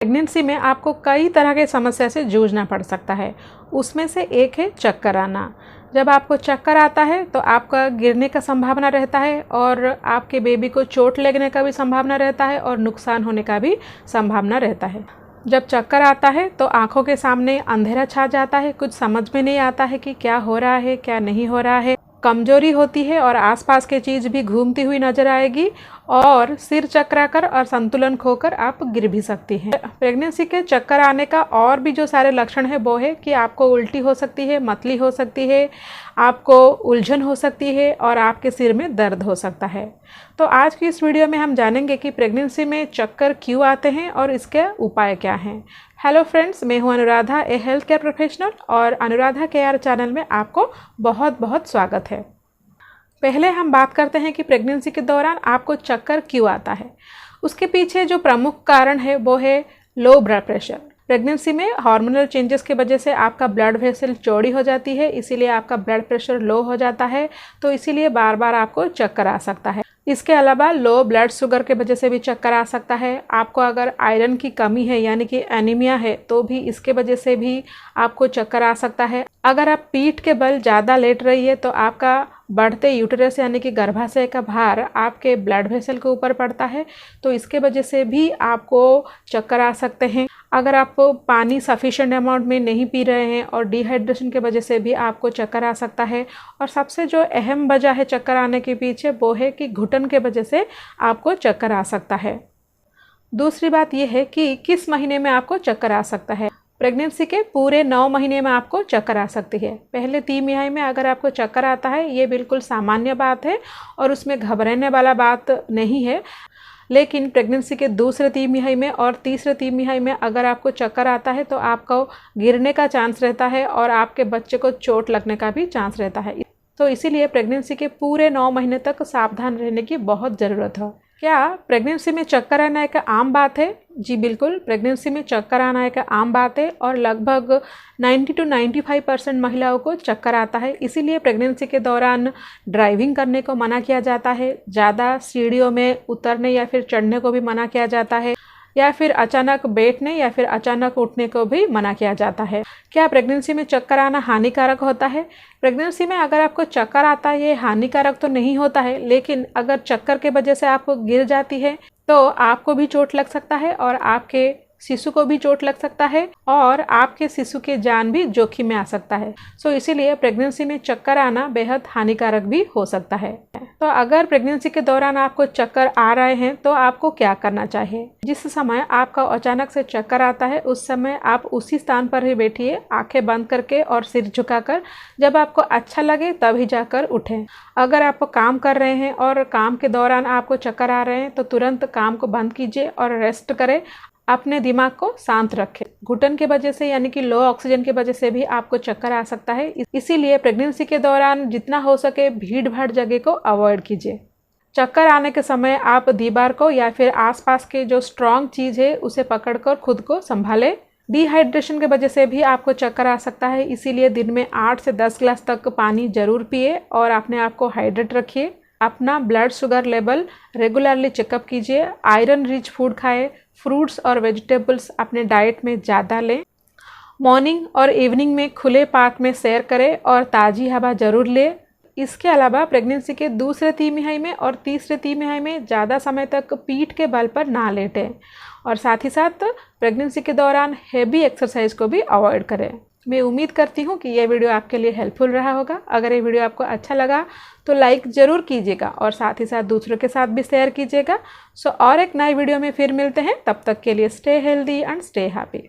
Pregnancy में आपको कई तरह के समस्या से जूझना पड़ सकता है। उसमें से एक है चक्कर आना। जब आपको चक्कर आता है तो आपका गिरने का संभावना रहता है और आपके बेबी को चोट लगने का भी संभावना रहता है और नुकसान होने का भी संभावना रहता है। जब चक्कर आता है तो आंखों के सामने अंधेरा छा जाता है, कुछ समझ में नहीं आता है कि क्या हो रहा है क्या नहीं हो रहा है। कमजोरी होती है और आसपास की चीज़ भी घूमती हुई नजर आएगी और सिर चकराकर और संतुलन खोकर आप गिर भी सकती हैं। प्रेगनेंसी के चक्कर आने का और भी जो सारे लक्षण है वो है कि आपको उल्टी हो सकती है, मतली हो सकती है, आपको उलझन हो सकती है और आपके सिर में दर्द हो सकता है। तो आज की इस वीडियो में हम जानेंगे कि प्रेगनेंसी में चक्कर क्यों आते हैं और इसके उपाय क्या हैं। हेलो फ्रेंड्स, मैं हूं अनुराधा, ए हेल्थ केयर प्रोफेशनल, और अनुराधा केयर चैनल में आपको बहुत बहुत स्वागत है। पहले हम बात करते हैं कि प्रेगनेंसी के दौरान आपको चक्कर क्यों आता है। उसके पीछे जो प्रमुख कारण है वो है लो ब्लड प्रेशर। प्रेगनेंसी में हार्मोनल चेंजेस की वजह से आपका ब्लड वेसल चौड़ी हो जाती है, इसीलिए आपका ब्लड प्रेशर लो हो जाता है, तो इसीलिए बार बार आपको चक्कर आ सकता है। इसके अलावा लो ब्लड शुगर के वजह से भी चक्कर आ सकता है। आपको अगर आयरन की कमी है यानी कि एनीमिया है तो भी इसके वजह से भी आपको चक्कर आ सकता है। अगर आप पीठ के बल ज़्यादा लेट रही है तो आपका बढ़ते यूटेरस यानी कि गर्भाशय का भार आपके ब्लड वेसल के ऊपर पड़ता है, तो इसके वजह से भी आपको चक्कर आ सकते हैं। अगर आप पानी सफिशिएंट अमाउंट में नहीं पी रहे हैं और डिहाइड्रेशन की वजह से भी आपको चक्कर आ सकता है। और सबसे जो अहम वजह है चक्कर आने के पीछे वो है कि घुटन के वजह से आपको चक्कर आ सकता है। दूसरी बात यह है कि किस महीने में आपको चक्कर आ सकता है। प्रेगनेंसी के पूरे 9 महीने में आपको चक्कर आ सकती है। पहले 3 तिमाही में अगर आपको चक्कर आता है ये बिल्कुल सामान्य बात है और उसमें घबराने वाला बात नहीं है। लेकिन प्रेगनेंसी के दूसरे तिमाही में और तीसरे तिमाही में अगर आपको चक्कर आता है तो आपको गिरने का चांस रहता है और आपके बच्चे को चोट लगने का भी चांस रहता है। तो इसीलिए प्रेगनेंसी के पूरे 9 महीने तक सावधान रहने की बहुत ज़रूरत है। क्या प्रेगनेंसी में चक्कर आना एक आम बात है? जी बिल्कुल, प्रेगनेंसी में चक्कर आना एक आम बात है और लगभग 90 to 95% महिलाओं को चक्कर आता है। इसीलिए प्रेगनेंसी के दौरान ड्राइविंग करने को मना किया जाता है, ज़्यादा सीढ़ियों में उतरने या फिर चढ़ने को भी मना किया जाता है, या फिर अचानक बैठने या फिर अचानक उठने को भी मना किया जाता है। क्या प्रेगनेंसी में चक्कर आना हानिकारक होता है? प्रेगनेंसी में अगर आपको चक्कर आता है ये हानिकारक तो नहीं होता है, लेकिन अगर चक्कर के वजह से आपको गिर जाती है तो आपको भी चोट लग सकता है और आपके शिशु को भी चोट लग सकता है और आपके शिशु की जान भी जोखिम में आ सकता है। सो इसीलिए प्रेगनेंसी में चक्कर आना बेहद हानिकारक भी हो सकता है। तो अगर प्रेगनेंसी के दौरान आपको चक्कर आ रहे हैं तो आपको क्या करना चाहिए। जिस समय आपका अचानक से चक्कर आता है उस समय आप उसी स्थान पर ही बैठिए, आंखें बंद करके और सिर झुकाकर। जब आपको अच्छा लगे तभी जाकर उठें। अगर आप काम कर रहे हैं और काम के दौरान आपको चक्कर आ रहे हैं तो तुरंत काम को बंद कीजिए और रेस्ट करें। अपने दिमाग को शांत रखें। घुटन के वजह से यानी कि लो ऑक्सीजन की वजह से भी आपको चक्कर आ सकता है, इसीलिए प्रेगनेंसी के दौरान जितना हो सके भीड़ भाड़ जगह को अवॉइड कीजिए। चक्कर आने के समय आप दीवार को या फिर आसपास के जो स्ट्रॉन्ग चीज़ है उसे पकड़कर खुद को संभालें। डिहाइड्रेशन की वजह से भी आपको चक्कर आ सकता है, इसीलिए दिन में 8 से 10 ग्लास तक पानी जरूर पिए और अपने आप को हाइड्रेट रखिए। अपना blood sugar level regularly checkup कीजिए। आयरन रिच फूड खाएं, फ्रूट्स और वेजिटेबल्स अपने डाइट में ज़्यादा लें। मॉर्निंग और इवनिंग में खुले पार्क में सैर करें और ताज़ी हवा ज़रूर लें। इसके अलावा प्रेगनेंसी के दूसरे तिमाही में और तीसरे तिमाही में ज़्यादा समय तक पीठ के बल पर ना लेटें और साथ ही साथ प्रेगनेंसी के दौरान हेवी एक्सरसाइज को भी अवॉइड करें। मैं उम्मीद करती हूँ कि यह वीडियो आपके लिए हेल्पफुल रहा होगा। अगर ये वीडियो आपको अच्छा लगा तो लाइक ज़रूर कीजिएगा और साथ ही साथ दूसरों के साथ भी शेयर कीजिएगा। और एक नई वीडियो में फिर मिलते हैं, तब तक के लिए stay healthy and stay happy.